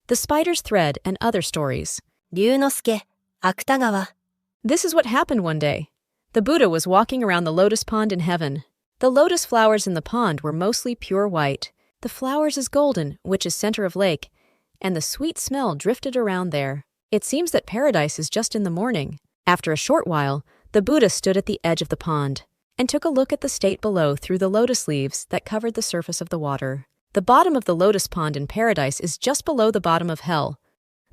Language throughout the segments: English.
The Spider's Thread and Other Stories. Ryunosuke Akutagawa. This is what happened one day. The Buddha was walking around the lotus pond in heaven. The lotus flowers in the pond were mostly pure white. The flowers is golden, which is center of lake, and the sweet smell drifted around there. It seems that paradise is just in the morning. After a short while, the Buddha stood at the edge of the pond and took a look at the state below through the lotus leaves that covered the surface of the water. The bottom of the lotus pond in paradise is just below the bottom of hell.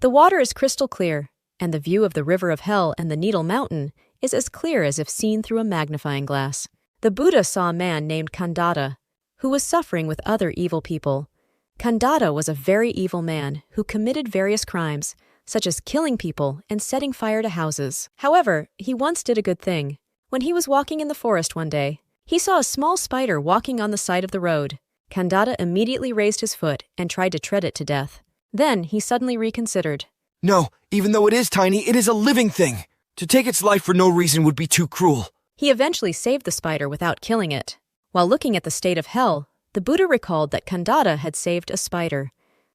The water is crystal clear, and the view of the river of hell and the Needle Mountain is as clear as if seen through a magnifying glass. The Buddha saw a man named Kandata, who was suffering with other evil people. Kandata was a very evil man who committed various crimes, such as killing people and setting fire to houses. However, he once did a good thing. When he was walking in the forest one day, he saw a small spider walking on the side of the road. Kandata immediately raised his foot and tried to tread it to death. Then he suddenly reconsidered. No, even though it is tiny, it is a living thing. To take its life for no reason would be too cruel. He eventually saved the spider without killing it. While looking at the state of hell, the Buddha recalled that Kandata had saved a spider.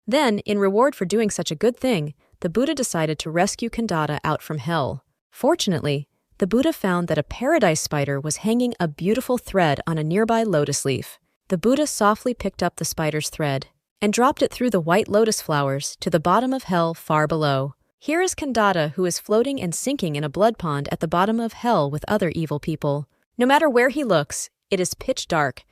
Then, in reward for doing such a good thing, the Buddha decided to rescue Kandata out from hell. Fortunately, the Buddha found that a paradise spider was hanging a beautiful thread on a nearby lotus leaf. The Buddha softly picked up the spider's thread and dropped it through the white lotus flowers to the bottom of hell far below. Here is Kandata, who is floating and sinking in a blood pond at the bottom of hell with other evil people. No matter where he looks, it is pitch dark,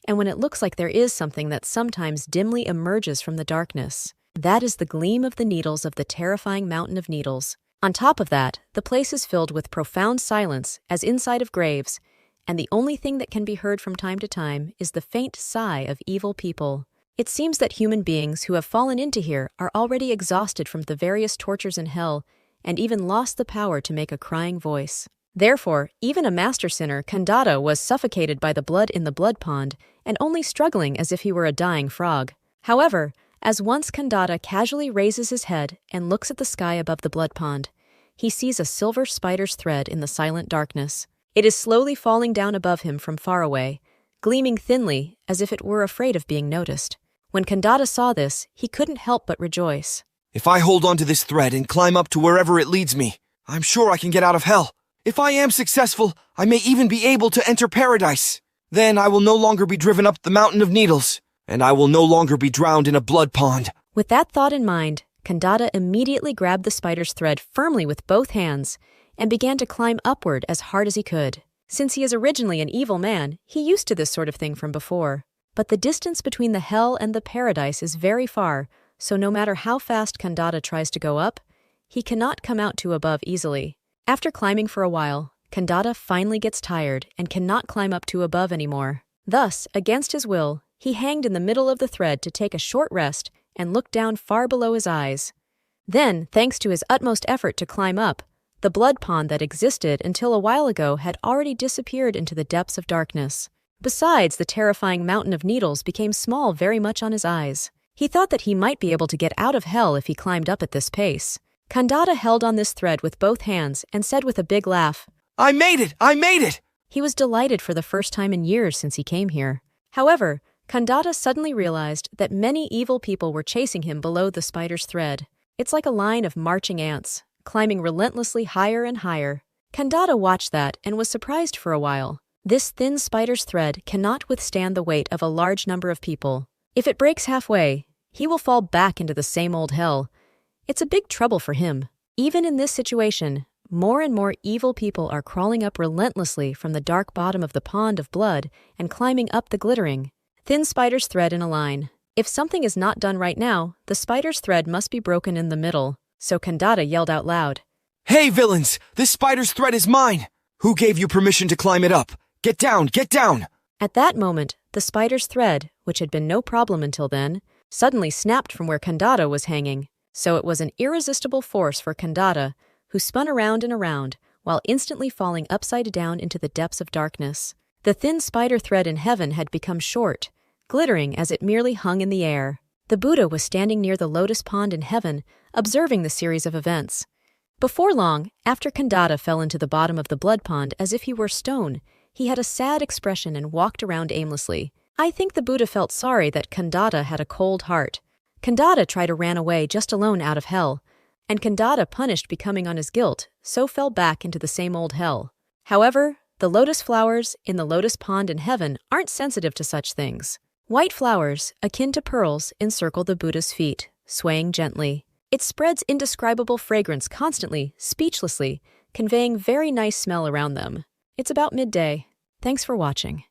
and when it looks like there is something that sometimes dimly emerges from the darkness, that is the gleam of the needles of the terrifying mountain of needles. On top of that, the place is filled with profound silence as inside of graves, and the only thing that can be heard from time to time is the faint sigh of evil people. It seems that human beings who have fallen into here are already exhausted from the various tortures in hell and even lost the power to make a crying voice. Therefore, even a master sinner, Kandata, was suffocated by the blood in the blood pond and only struggling as if he were a dying frog. However, as once Kandata casually raises his head and looks at the sky above the blood pond, he sees a silver spider's thread in the silent darkness. It is slowly falling down above him from far away, gleaming thinly as if it were afraid of being noticed. When Kandata saw this, he couldn't help but rejoice. If I hold onto this thread and climb up to wherever it leads me, I'm sure I can get out of hell. If I am successful, I may even be able to enter paradise. Then I will no longer be driven up the mountain of needles, and I will no longer be drowned in a blood pond. With that thought in mind, Kandata immediately grabbed the spider's thread firmly with both hands and began to climb upward as hard as he could. Since he is originally an evil man, he used to this sort of thing from before. But the distance between the hell and the paradise is very far, so no matter how fast Kandata tries to go up, he cannot come out to above easily. After climbing for a while, Kandata finally gets tired and cannot climb up to above anymore. Thus, against his will, he hanged in the middle of the thread to take a short rest and look down far below his eyes. Then, thanks to his utmost effort to climb up, the blood pond that existed until a while ago had already disappeared into the depths of darkness. Besides, the terrifying mountain of needles became small very much on his eyes. He thought that he might be able to get out of hell if he climbed up at this pace. Kandata held on this thread with both hands and said with a big laugh, I made it! I made it! He was delighted for the first time in years since he came here. However, Kandata suddenly realized that many evil people were chasing him below the spider's thread. It's like a line of marching ants, climbing relentlessly higher and higher. Kandata watched that and was surprised for a while. This thin spider's thread cannot withstand the weight of a large number of people. If it breaks halfway, he will fall back into the same old hell. It's a big trouble for him. Even in this situation, more and more evil people are crawling up relentlessly from the dark bottom of the pond of blood and climbing up the glittering, thin spider's thread in a line. If something is not done right now, the spider's thread must be broken in the middle. So Kandata yelled out loud, Hey villains, this spider's thread is mine! Who gave you permission to climb it up? Get down, get down! At that moment, the spider's thread, which had been no problem until then, suddenly snapped from where Kandata was hanging. So it was an irresistible force for Kandata, who spun around and around, while instantly falling upside down into the depths of darkness. The thin spider thread in heaven had become short, glittering as it merely hung in the air. The Buddha was standing near the lotus pond in heaven, observing the series of events. Before long, after Kandata fell into the bottom of the blood pond as if he were stone, he had a sad expression and walked around aimlessly. I think the Buddha felt sorry that Kandata had a cold heart. Kandata tried to ran away just alone out of hell, and Kandata, punished becoming on his guilt, so fell back into the same old hell. However, the lotus flowers in the lotus pond in heaven aren't sensitive to such things. White flowers, akin to pearls, encircle the Buddha's feet, swaying gently. It spreads indescribable fragrance constantly, speechlessly, conveying very nice smell around them. It's about midday. Thanks for watching.